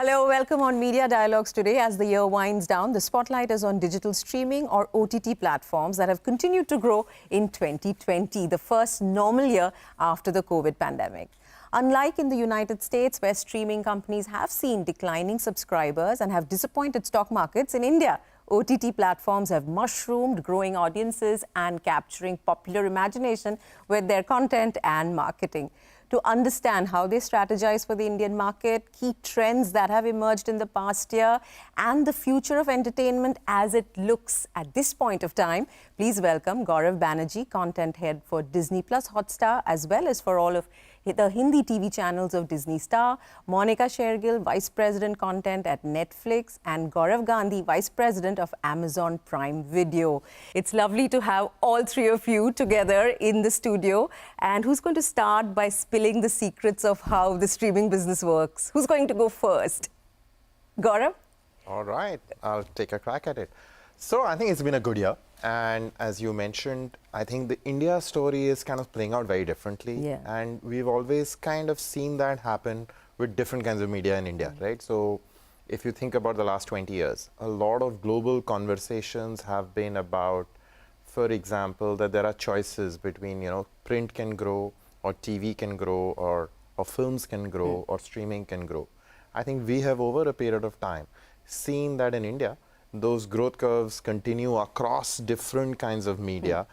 Hello, welcome on Media Dialogues today. As the year winds down, the spotlight is on digital streaming or OTT platforms that have continued to grow in 2020, the first normal year after the COVID pandemic. Unlike in the United States, where streaming companies have seen declining subscribers and have disappointed stock markets, in India, OTT platforms have mushroomed, growing audiences and capturing popular imagination with their content and marketing. To understand how they strategize for the Indian market, key trends that have emerged in the past year, and the future of entertainment as it looks at this point of time, please welcome Gaurav Banerjee, content head for Disney Plus Hotstar, as well as for all of the Hindi TV channels of Disney Star, Monika Shergill, Vice President Content at Netflix, and Gaurav Gandhi, Vice President of Amazon Prime Video. It's lovely to have all three of you together in the studio. And who's going to start by spilling the secrets of how the streaming business works? Who's going to go first? Gaurav? All right, I'll take a crack at it. So I think it's been a good year. And as you mentioned, I think the India story is kind of playing out very differently. Yeah. And we've always kind of seen that happen with different kinds of media in India, right? So if you think about the last 20 years, a lot of global conversations have been about, for example, that there are choices between, print can grow, or TV can grow, or films can grow, or streaming can grow. I think we have, over a period of time, seen that in India, those growth curves continue across different kinds of media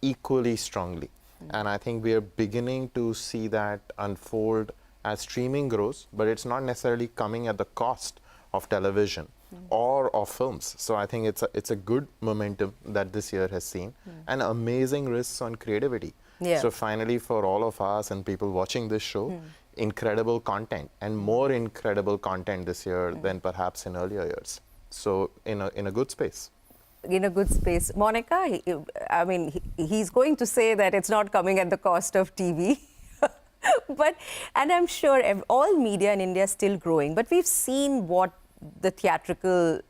equally strongly. And I think we are beginning to see that unfold as streaming grows, but it's not necessarily coming at the cost of television or of films. So I think it's a good momentum that this year has seen, and amazing risks on creativity. Yeah. So finally, for all of us and people watching this show, incredible content, and more incredible content this year than perhaps in earlier years. So in a good space. In a good space. Monika, he's going to say that it's not coming at the cost of TV. And I'm sure all media in India is still growing, but we've seen what the theatrical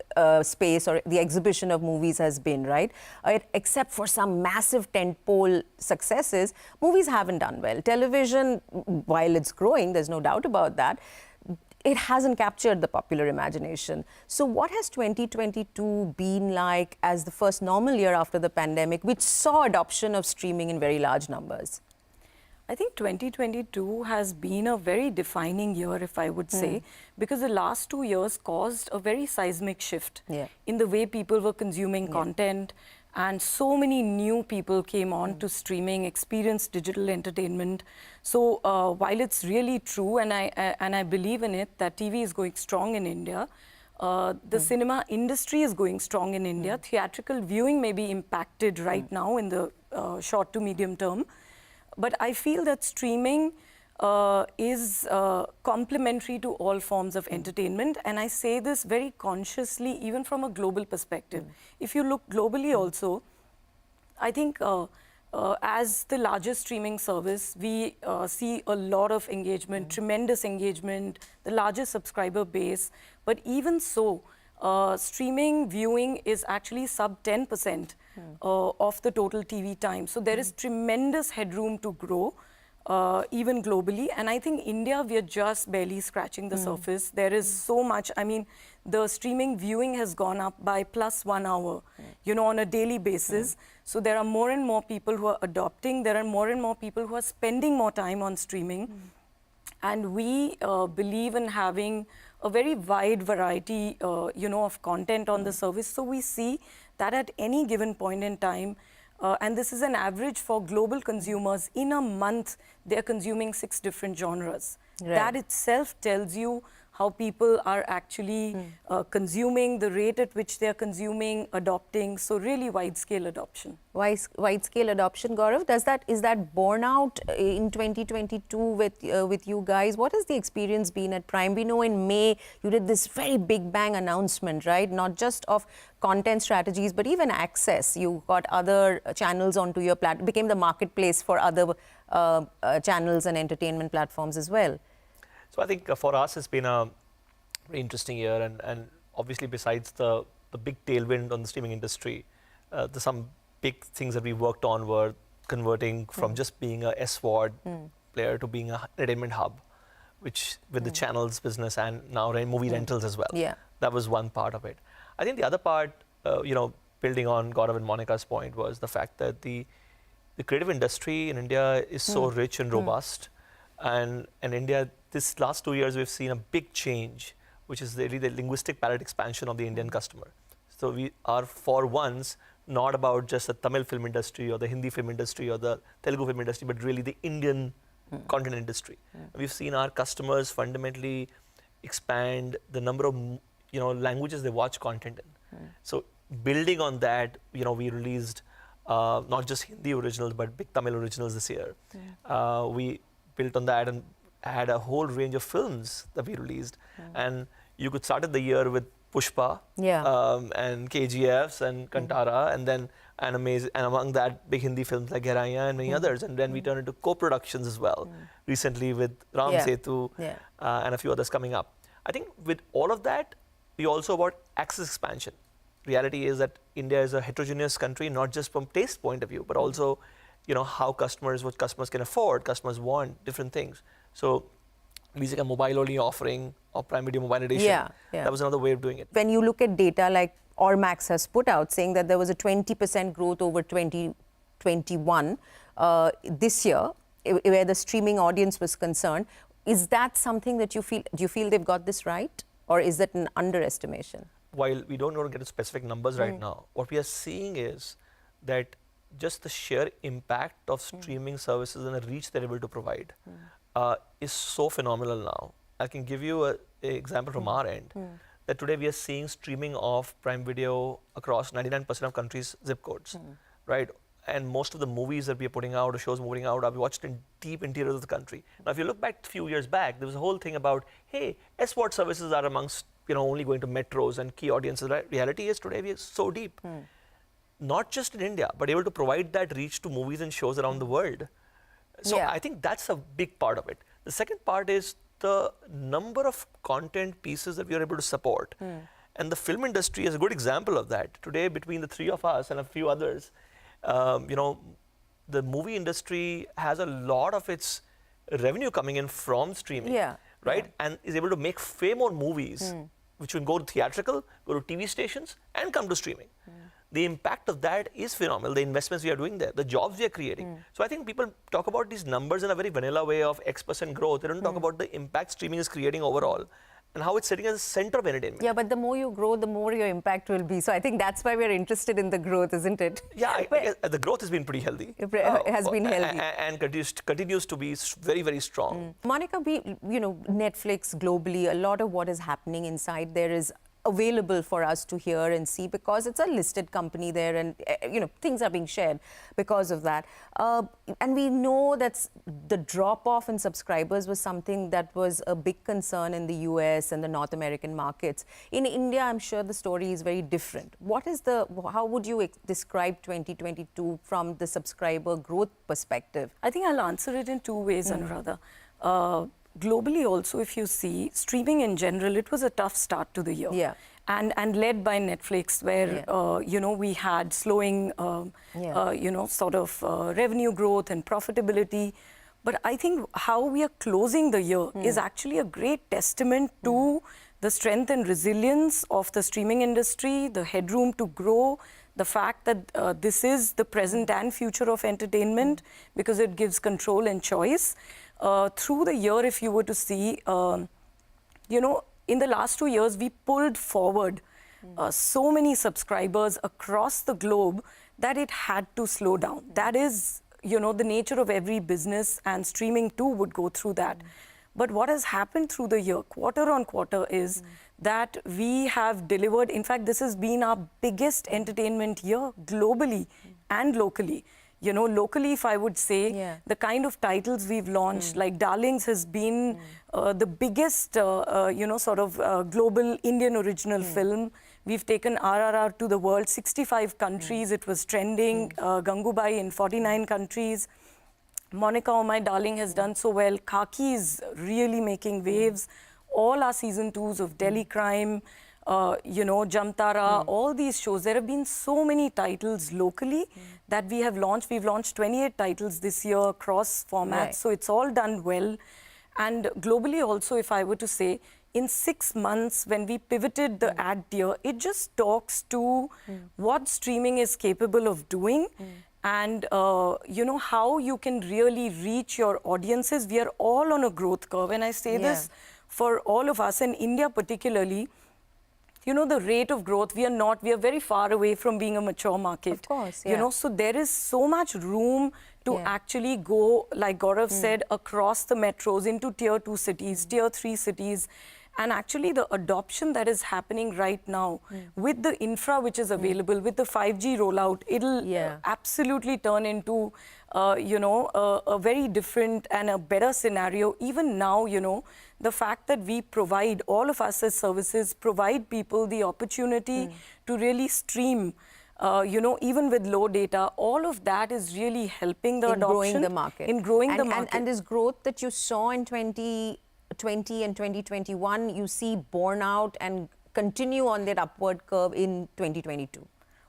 space or the exhibition of movies has been, right? Except for some massive tentpole successes, movies haven't done well. Television, while it's growing, there's no doubt about that, it hasn't captured the popular imagination. So what has 2022 been like as the first normal year after the pandemic, which saw adoption of streaming in very large numbers? I think 2022 has been a very defining year, if I would say, because the last 2 years caused a very seismic shift in the way people were consuming content, and so many new people came on to streaming, experienced digital entertainment. So while it's really true, and I believe in it, that TV is going strong in India, the cinema industry is going strong in India. Theatrical viewing may be impacted right now in the short to medium term. But I feel that streaming is complementary to all forms of entertainment. And I say this very consciously, even from a global perspective. If you look globally also, I think as the largest streaming service, we see a lot of engagement, tremendous engagement, the largest subscriber base. But even so, streaming viewing is actually sub 10% of the total TV time. So there is tremendous headroom to grow, even globally. And I think India, we are just barely scratching the surface. There is so much. I mean, the streaming viewing has gone up by +1 hour, on a daily basis. So there are more and more people who are adopting. There are more and more people who are spending more time on streaming. And we believe in having a very wide variety, of content on the service. So we see that at any given point in time, and this is an average for global consumers, in a month, they're consuming 6 different genres. Right. That itself tells you how people are actually consuming, the rate at which they're consuming, adopting. So really wide-scale adoption. Wide-scale adoption, Gaurav. Is that borne out in 2022 with you guys? What has the experience been at Prime? We know in May you did this very big bang announcement, right? Not just of content strategies, but even access. You got other channels onto your platform, became the marketplace for other channels and entertainment platforms as well. So I think for us, it's been a very interesting year, and obviously besides the big tailwind on the streaming industry, some big things that we worked on were converting from just being a SVOD player to being an entertainment hub. which with the channels business and now movie rentals as well. Yeah. That was one part of it. I think the other part, building on Gaurav and Monika's point, was the fact that the creative industry in India is so rich and robust. And in India, this last 2 years, we've seen a big change, which is really the linguistic palette expansion of the Indian customer. So we are, for once, not about just the Tamil film industry or the Hindi film industry or the Telugu film industry, but really the Indian content industry. We've seen our customers fundamentally expand the number of languages they watch content in. So building on that, we released not just Hindi originals, but big Tamil originals this year. We built on that and had a whole range of films that we released. And you could start the year with Pushpa and KGFs and Kantara, and then and among that big Hindi films like Gheraiyan and many others. And then we turned into co-productions as well, recently with Ram Setu and a few others coming up. I think with all of that, we also about access expansion. Reality is that India is a heterogeneous country, not just from taste point of view, but also how what customers can afford, customers want different things. So we like a mobile-only offering or Prime Video mobile edition. That was another way of doing it. When you look at data like Ormax has put out, saying that there was a 20% growth over 2021 this year, where the streaming audience was concerned, is that something that do you feel they've got this right? Or is that an underestimation? While we don't want to get to specific numbers right now, what we are seeing is that just the sheer impact of streaming services and the reach they're able to provide is so phenomenal now. I can give you an example from our end, that today we are seeing streaming of Prime Video across 99% of countries' zip codes, right? And most of the movies that we are putting out or shows moving out are watched in deep interiors of the country. Now, if you look back a few years back, there was a whole thing about, hey, SWAT services are amongst, only going to metros and key audiences. Right? Reality is today we are so deep, not just in India, but able to provide that reach to movies and shows around the world. So I think that's a big part of it. The second part is the number of content pieces that we are able to support. And the film industry is a good example of that. Today, between the three of us and a few others, the movie industry has a lot of its revenue coming in from streaming, right? And is able to make way more movies, which will go to theatrical, go to TV stations, and come to streaming. The impact of that is phenomenal, the investments we are doing there, the jobs we are creating. So I think people talk about these numbers in a very vanilla way of X% growth. They don't talk about the impact streaming is creating overall and how it's sitting as a center of entertainment. Yeah, but the more you grow, the more your impact will be. So I think that's why we're interested in the growth, isn't it? Yeah, I guess the growth has been pretty healthy. It has been healthy. And continues to be very, very strong. Monika, Netflix globally, a lot of what is happening inside there is available for us to hear and see because it's a listed company there and things are being shared because of that. And we know that the drop-off in subscribers was something that was a big concern in the US and the North American markets. In India, I'm sure the story is very different. How would you describe 2022 from the subscriber growth perspective? I think I'll answer it in two ways, Anuradha. Globally also, if you see, streaming in general, it was a tough start to the year. Yeah. And led by Netflix, where, we had slowing, revenue growth and profitability. But I think how we are closing the year is actually a great testament to the strength and resilience of the streaming industry, the headroom to grow, the fact that this is the present and future of entertainment because it gives control and choice. Through the year, if you were to see, in the last 2 years, we pulled forward so many subscribers across the globe that it had to slow down. That is, the nature of every business, and streaming too would go through that. But what has happened through the year, quarter on quarter, is that we have delivered, in fact, this has been our biggest entertainment year globally and locally. Locally, if I would say, the kind of titles we've launched, like Darlings has been the biggest, global Indian original film. We've taken RRR to the world, 65 countries. It was trending, Gangubai in 49 countries. Monika, Oh My Darling has done so well. Khaki is really making waves. All our season 2s of Delhi Crime, Jamtara, all these shows. There have been so many titles locally that we have launched. We've launched 28 titles this year across formats. So it's all done well. And globally also, if I were to say, in 6 months, when we pivoted the ad tier, it just talks to what streaming is capable of doing and, how you can really reach your audiences. We are all on a growth curve. And I say this for all of us, in India particularly, the rate of growth, we are very far away from being a mature market. Of course, yeah. So there is so much room to actually go, like Gaurav said, across the metros into tier 2 cities, tier 3 cities. And actually the adoption that is happening right now with the infra which is available, with the 5G rollout, it'll absolutely turn into, a very different and a better scenario. Even now, the fact that we provide, all of us as services, provide people the opportunity to really stream, even with low data, all of that is really helping the adoption. Growing the market. In growing the market. And this growth that you saw in 2020 and 2021, you see borne out and continue on that upward curve in 2022.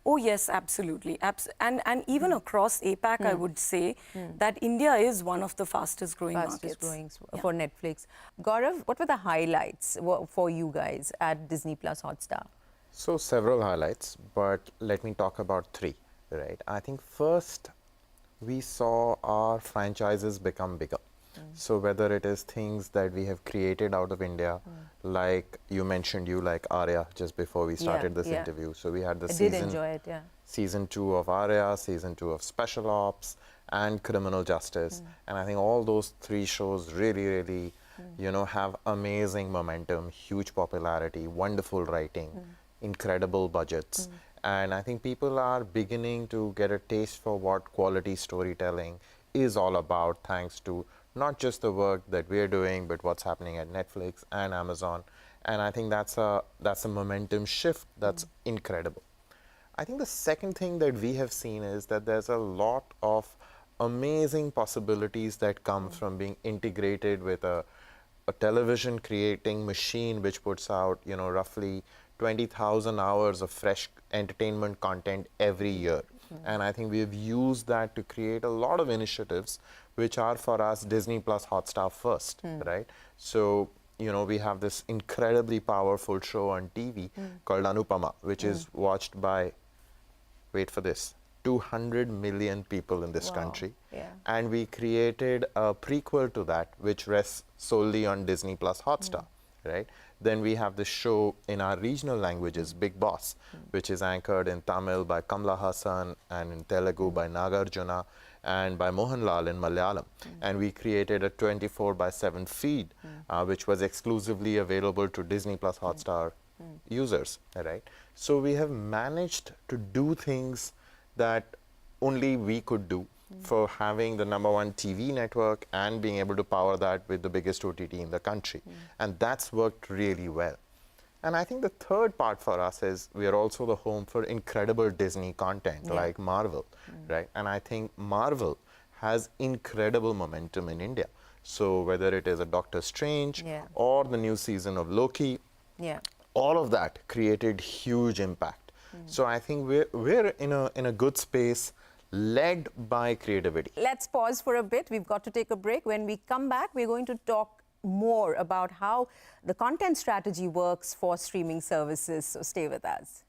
Oh, yes, absolutely. And even across APAC, I would say that India is one of the fastest growing markets. Growing for Netflix. Gaurav, what were the highlights for you guys at Disney Plus Hotstar? So several highlights, but let me talk about 3, right? I think first, we saw our franchises become bigger. So whether it is things that we have created out of India, like you mentioned, like Arya just before we started this interview. So we had the season 2 of Arya, season 2 of Special Ops, and Criminal Justice. And I think all those 3 shows really, have amazing momentum, huge popularity, wonderful writing, incredible budgets. And I think people are beginning to get a taste for what quality storytelling is all about, thanks to not just the work that we're doing, but what's happening at Netflix and Amazon. And I think that's a momentum shift that's incredible. I think the second thing that we have seen is that there's a lot of amazing possibilities that come from being integrated with a television creating machine which puts out, roughly 20,000 hours of fresh entertainment content every year. And I think we've used that to create a lot of initiatives which are for us Disney Plus Hotstar first, right? So, we have this incredibly powerful show on TV called Anupama, which is watched by, wait for this, 200 million people in this country. And we created a prequel to that, which rests solely on Disney Plus Hotstar, right? Then we have the show in our regional languages, Big Boss, which is anchored in Tamil by Kamala Hassan and in Telugu by Nagarjuna and by Mohanlal in Malayalam. And we created a 24/7 feed, which was exclusively available to Disney Plus Hotstar users, right? So we have managed to do things that only we could do for having the #1 TV network and being able to power that with the biggest OTT in the country. And that's worked really well. And I think the third part for us is we are also the home for incredible Disney content like Marvel, right? And I think Marvel has incredible momentum in India. So whether it is a Doctor Strange or the new season of Loki, all of that created huge impact. So I think we're in a good space, led by creativity. Let's pause for a bit. We've got to take a break. When we come back, we're going to talk more about how the content strategy works for streaming services. So stay with us.